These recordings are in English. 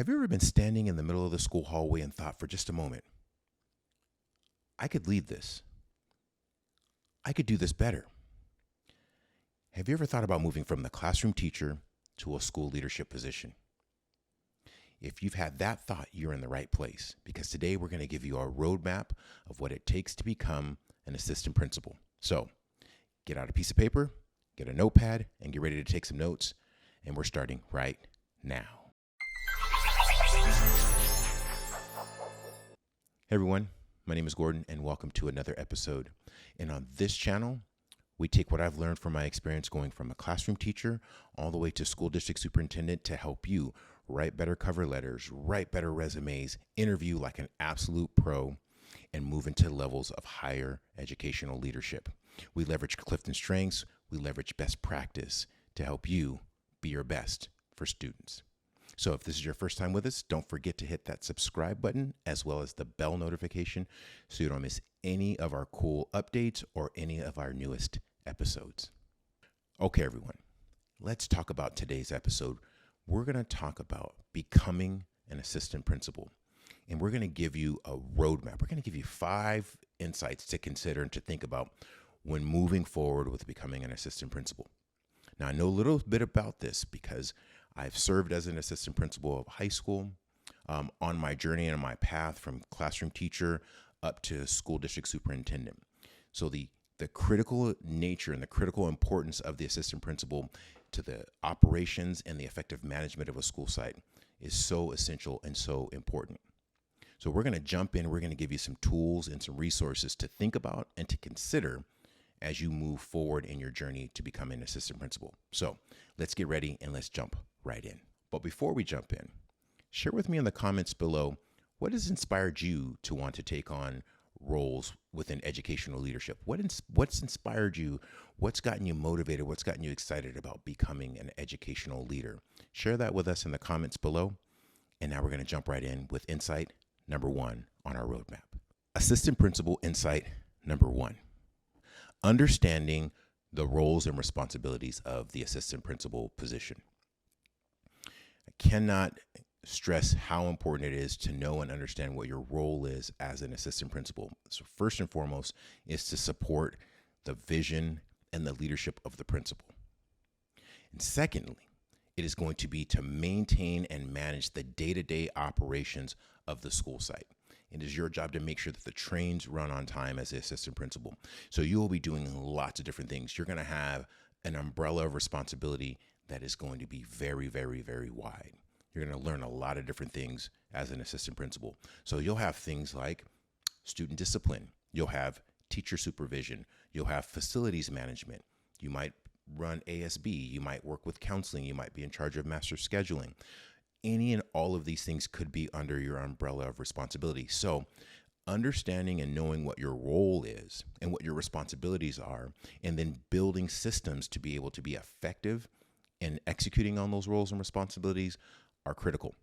Have you ever been standing in the middle of the school hallway and thought for just a moment, I could lead this. I could do this better. Have you ever thought about moving from the classroom teacher to a school leadership position? If you've had that thought, you're in the right place, because today we're going to give you a roadmap of what it takes to become an assistant principal. So get out a piece of paper, get a notepad, and get ready to take some notes. And we're starting right now. Hey everyone, my name is Gordon and welcome to another episode. And on this channel, we take what I've learned from my experience going from a classroom teacher all the way to school district superintendent to help you write better cover letters, write better resumes, interview like an absolute pro, and move into levels of higher educational leadership. We leverage Clifton strengths, we leverage best practice to help you be your best for students. So if this is your first time with us, don't forget to hit that subscribe button as well as the bell notification so you don't miss any of our cool updates or any of our newest episodes. Okay, everyone, let's talk about today's episode. We're going to talk about becoming an assistant principal, and we're going to give you a roadmap. We're going to give you 5 insights to consider and to think about when moving forward with becoming an assistant principal. Now, I know a little bit about this because I've served as an assistant principal of high school on my journey and my path from classroom teacher up to school district superintendent. So the critical nature and the critical importance of the assistant principal to the operations and the effective management of a school site is so essential and so important. So we're going to jump in. We're going to give you some tools and some resources to think about and to consider as you move forward in your journey to become an assistant principal. So let's get ready and let's jump right in. But before we jump in, share with me in the comments below, what has inspired you to want to take on roles within educational leadership? What's inspired you? What's gotten you motivated? What's gotten you excited about becoming an educational leader? Share that with us in the comments below. And now we're going to jump right in with insight number 1 on our roadmap. Assistant principal insight number 1. Understanding the roles and responsibilities of the assistant principal position. I cannot stress how important it is to know and understand what your role is as an assistant principal. So first and foremost is to support the vision and the leadership of the principal. And secondly, it is going to be to maintain and manage the day-to-day operations of the school site. It is your job to make sure that the trains run on time as the assistant principal. So you will be doing lots of different things. You're going to have an umbrella of responsibility that is going to be very, very, very wide. You're going to learn a lot of different things as an assistant principal. So you'll have things like student discipline. You'll have teacher supervision. You'll have facilities management. You might run ASB. You might work with counseling. You might be in charge of master scheduling. Any and all of these things could be under your umbrella of responsibility. So understanding and knowing what your role is and what your responsibilities are, and then building systems to be able to be effective in executing on those roles and responsibilities are critical.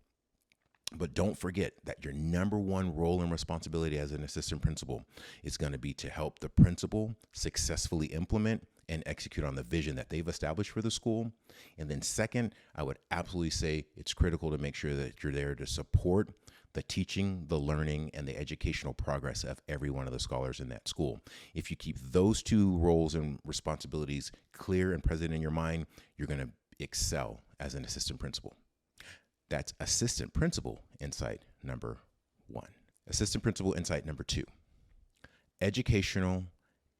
But don't forget that your number 1 role and responsibility as an assistant principal is going to be to help the principal successfully implement and execute on the vision that they've established for the school. And then second, I would absolutely say it's critical to make sure that you're there to support the teaching, the learning, and the educational progress of every one of the scholars in that school. If you keep those 2 roles and responsibilities clear and present in your mind, you're going to excel as an assistant principal. That's assistant principal insight number 1. Assistant principal insight number 2. Educational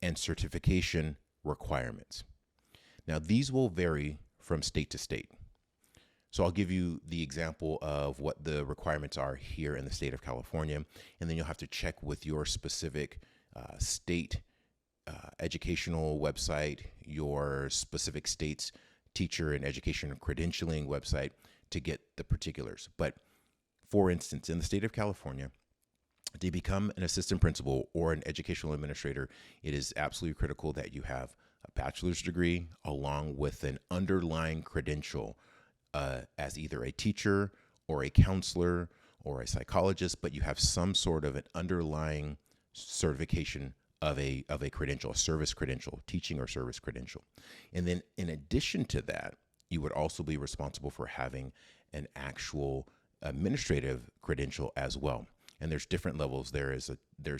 and certification requirements. Now, these will vary from state to state. So I'll give you the example of what the requirements are here in the state of California, and then you'll have to check with your specific state educational website, your specific state's teacher and education credentialing website to get the particulars. But for instance, in the state of California, to become an assistant principal or an educational administrator, it is absolutely critical that you have a bachelor's degree along with an underlying credential as either a teacher or a counselor or a psychologist, but you have some sort of an underlying certification of a credential, a service credential, teaching or service credential. And then in addition to that, you would also be responsible for having an actual administrative credential as well. And there's different levels. There's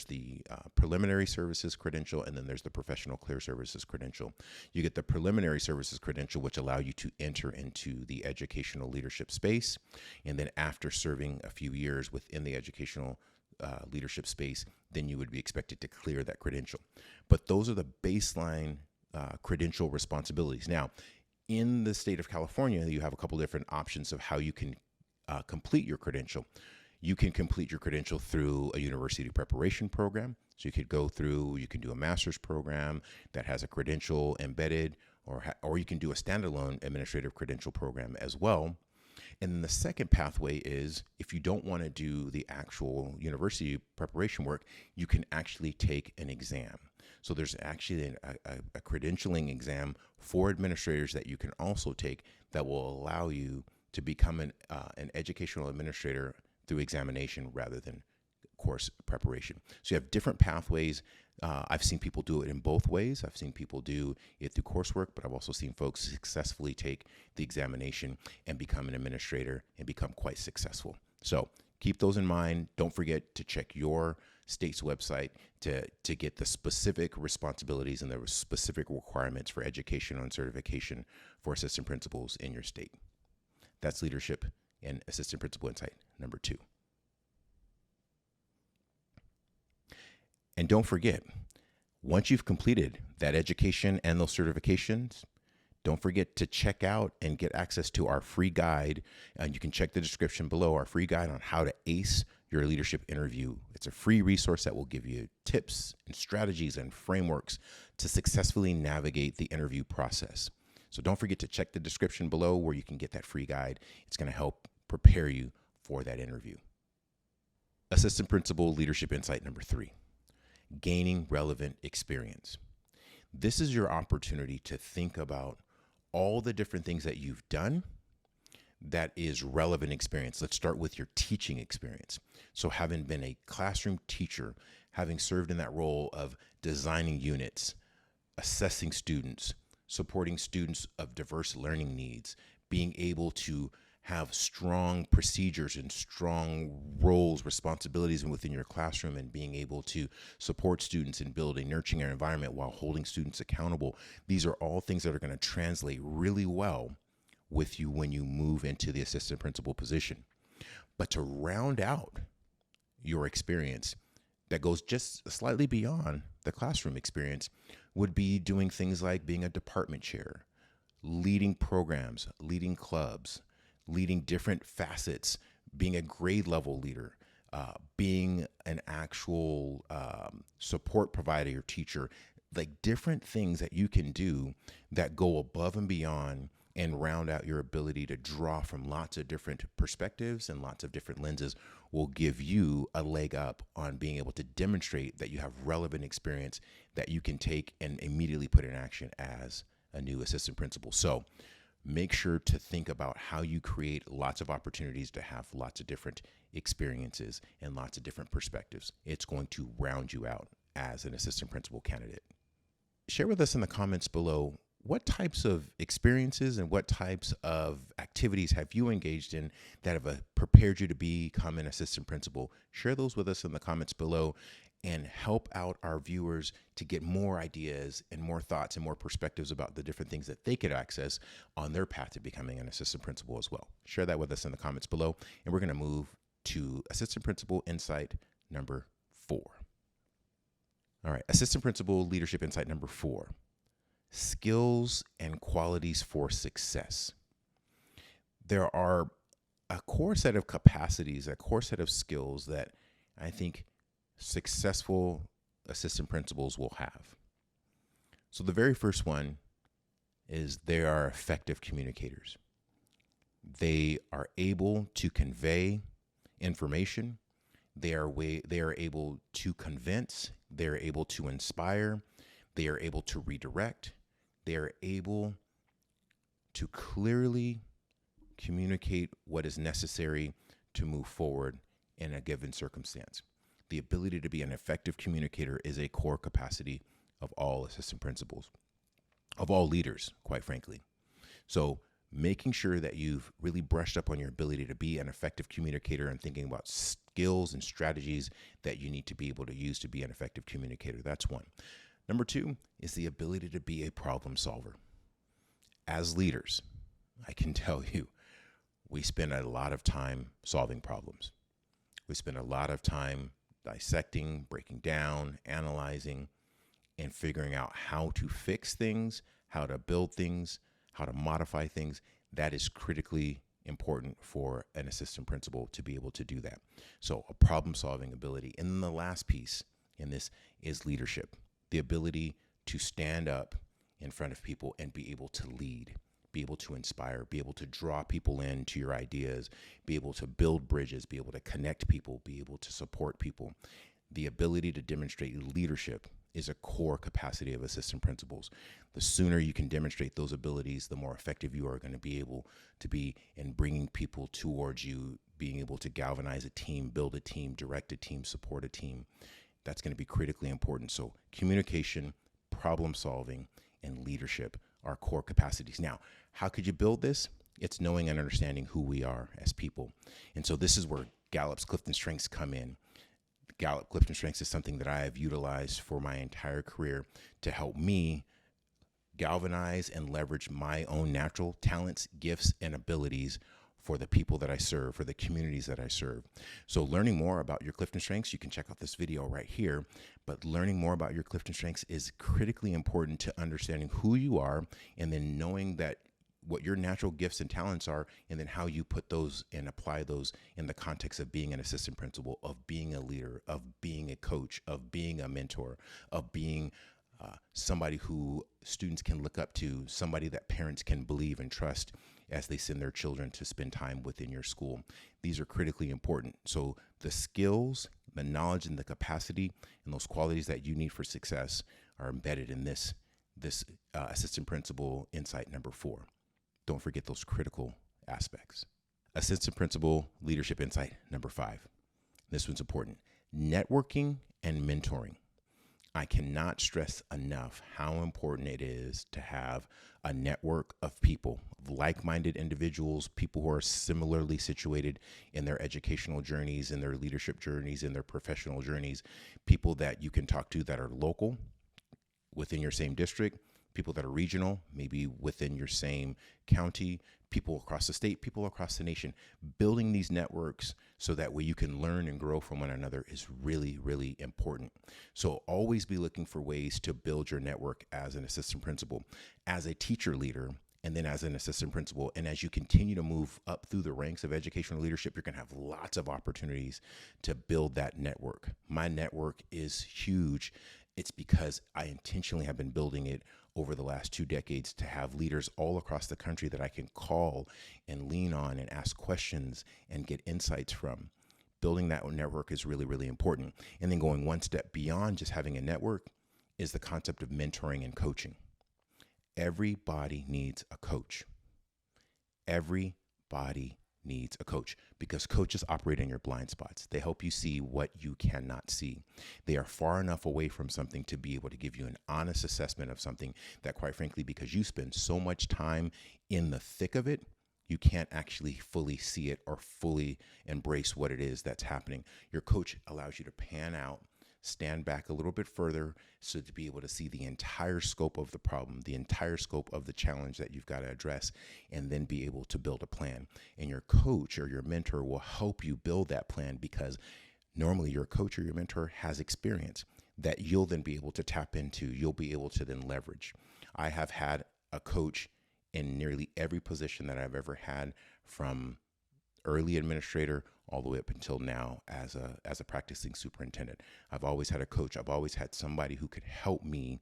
the preliminary services credential, and then there's the professional clear services credential. You get the preliminary services credential, which allow you to enter into the educational leadership space. And then after serving a few years within the educational leadership space, then you would be expected to clear that credential. But those are the baseline credential responsibilities. Now, in the state of California, you have a couple different options of how you can complete your credential. You can complete your credential through a university preparation program. So you can do a master's program that has a credential embedded, or you can do a standalone administrative credential program as well. And then the second pathway is, if you don't want to do the actual university preparation work, you can actually take an exam. So there's actually a credentialing exam for administrators that you can also take that will allow you to become an educational administrator through examination rather than course preparation. So you have different pathways. I've seen people do it in both ways. I've seen people do it through coursework, but I've also seen folks successfully take the examination and become an administrator and become quite successful. So keep those in mind. Don't forget to check your state's website to get the specific responsibilities and the specific requirements for education and certification for assistant principals in your state. That's leadership and assistant principal insight number 2. And don't forget, once you've completed that education and those certifications, don't forget to check out and get access to our free guide. And you can check the description below, our free guide on how to ace your leadership interview. It's a free resource that will give you tips and strategies and frameworks to successfully navigate the interview process. So don't forget to check the description below where you can get that free guide. It's going to help prepare you for that interview. Assistant Principal Leadership Insight number 3, gaining relevant experience. This is your opportunity to think about all the different things that you've done that is relevant experience. Let's start with your teaching experience. So having been a classroom teacher, having served in that role of designing units, assessing students, supporting students of diverse learning needs, being able to have strong procedures and strong roles, responsibilities within your classroom, and being able to support students and build a nurturing environment while holding students accountable. These are all things that are going to translate really well with you when you move into the assistant principal position. But to round out your experience that goes just slightly beyond the classroom experience would be doing things like being a department chair, leading programs, leading clubs, leading different facets, being a grade level leader, being an actual support provider or teacher, like different things that you can do that go above and beyond and round out your ability to draw from lots of different perspectives and lots of different lenses will give you a leg up on being able to demonstrate that you have relevant experience that you can take and immediately put in action as a new assistant principal. So make sure to think about how you create lots of opportunities to have lots of different experiences and lots of different perspectives. It's going to round you out as an assistant principal candidate. Share with us in the comments below what types of experiences and what types of activities have you engaged in that have prepared you to become an assistant principal. Share those with us in the comments below and help out our viewers to get more ideas and more thoughts and more perspectives about the different things that they could access on their path to becoming an assistant principal as well. Share that with us in the comments below, and we're going to move to assistant principal insight number 4. All right, assistant principal leadership insight number 4. Skills and qualities for success. There are a core set of capacities, a core set of skills that I think successful assistant principals will have. So the very first one is they are effective communicators. They are able to convey information. They are able to convince. They are able to inspire. They are able to redirect. They are able to clearly communicate what is necessary to move forward in a given circumstance. The ability to be an effective communicator is a core capacity of all assistant principals, of all leaders, quite frankly. So making sure that you've really brushed up on your ability to be an effective communicator and thinking about skills and strategies that you need to be able to use to be an effective communicator. That's one. Number two is the ability to be a problem solver. As leaders, I can tell you, we spend a lot of time solving problems. We spend a lot of time dissecting, breaking down, analyzing, and figuring out how to fix things, how to build things, how to modify things. That is critically important for an assistant principal to be able to do that. So a problem solving ability. And then the last piece in this is leadership, the ability to stand up in front of people and be able to lead, be able to inspire, be able to draw people into your ideas, be able to build bridges, be able to connect people, be able to support people. The ability to demonstrate leadership is a core capacity of assistant principals. The sooner you can demonstrate those abilities, the more effective you are going to be able to be in bringing people towards you, being able to galvanize a team, build a team, direct a team, support a team. That's going to be critically important. So communication, problem solving, and leadership are core capacities. Now, how could you build this? It's knowing and understanding who we are as people. And so this is where Gallup's Clifton Strengths come in. Gallup Clifton Strengths is something that I have utilized for my entire career to help me galvanize and leverage my own natural talents, gifts, and abilities for the people that I serve, for the communities that I serve. So learning more about your Clifton Strengths, you can check out this video right here, but learning more about your Clifton Strengths is critically important to understanding who you are and then knowing that what your natural gifts and talents are, and then how you put those and apply those in the context of being an assistant principal, of being a leader, of being a coach, of being a mentor, of being somebody who students can look up to, somebody that parents can believe and trust as they send their children to spend time within your school. These are critically important. So the skills, the knowledge, and the capacity, and those qualities that you need for success are embedded in this assistant principal insight number 4. Don't forget those critical aspects. Assistant principal leadership insight number 5. This one's important. Networking and mentoring. I cannot stress enough how important it is to have a network of people, of like-minded individuals, people who are similarly situated in their educational journeys, in their leadership journeys, in their professional journeys, people that you can talk to that are local within your same district, people that are regional, maybe within your same county, people across the state, people across the nation. Building these networks so that way you can learn and grow from one another is really, really important. So always be looking for ways to build your network as an assistant principal, as a teacher leader, and then as an assistant principal. And as you continue to move up through the ranks of educational leadership, you're going to have lots of opportunities to build that network. My network is huge. It's because I intentionally have been building it over the last 2 decades to have leaders all across the country that I can call and lean on and ask questions and get insights from. Building that network is really, really important. And then going one step beyond just having a network is the concept of mentoring and coaching. Everybody needs a coach. Everybody needs a coach, because coaches operate in your blind spots. They help you see what you cannot see. They are far enough away from something to be able to give you an honest assessment of something that, quite frankly, because you spend so much time in the thick of it, you can't actually fully see it or fully embrace what it is that's happening. Your coach allows you to pan out, stand back a little bit further, so to be able to see the entire scope of the problem, the entire scope of the challenge that you've got to address, and then be able to build a plan. And your coach or your mentor will help you build that plan, because normally your coach or your mentor has experience that you'll then be able to tap into, you'll be able to then leverage. I have had a coach in nearly every position that I've ever had, from early administrator all the way up until now as a practicing superintendent. I've always had a coach. I've always had somebody who could help me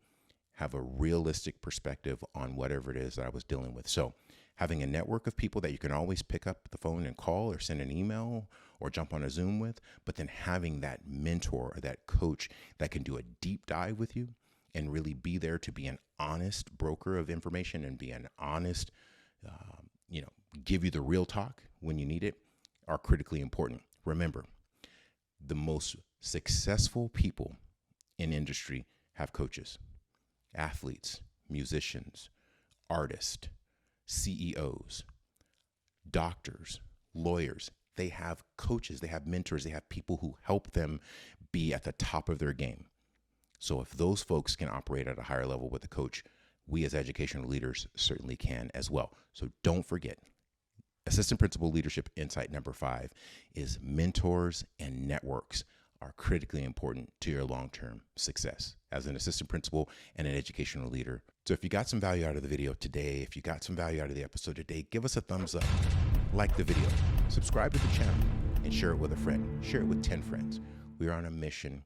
have a realistic perspective on whatever it is that I was dealing with. So having a network of people that you can always pick up the phone and call or send an email or jump on a Zoom with, but then having that mentor or that coach that can do a deep dive with you and really be there to be an honest broker of information and be an honest, give you the real talk when you need it, are critically important. Remember, the most successful people in industry have coaches, athletes, musicians, artists, CEOs, doctors, lawyers. They have coaches, they have mentors, they have people who help them be at the top of their game. So if those folks can operate at a higher level with a coach, we as educational leaders certainly can as well. So don't forget, assistant principal leadership insight number 5 is mentors and networks are critically important to your long-term success as an assistant principal and an educational leader. So if you got some value out of the video today, if you got some value out of the episode today, give us a thumbs up, like the video, subscribe to the channel, and share it with a friend. Share it with 10 friends. We are on a mission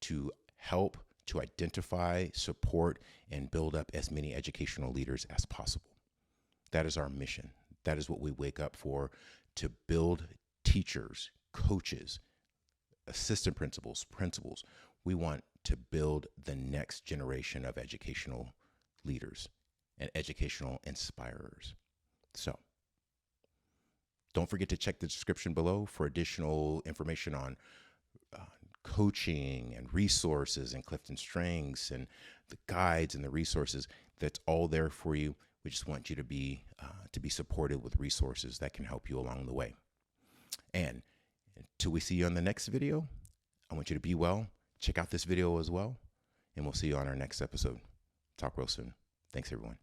to help to identify, support, and build up as many educational leaders as possible. That is our mission. That is what we wake up for, to build teachers, coaches, assistant principals, principals. We want to build the next generation of educational leaders and educational inspirers. So don't forget to check the description below for additional information on coaching and resources and Clifton Strengths and the guides and the resources. That's all there for you. We just want you to be supported with resources that can help you along the way. And until we see you on the next video, I want you to be well. Check out this video as well, and we'll see you on our next episode. Talk real soon. Thanks, everyone.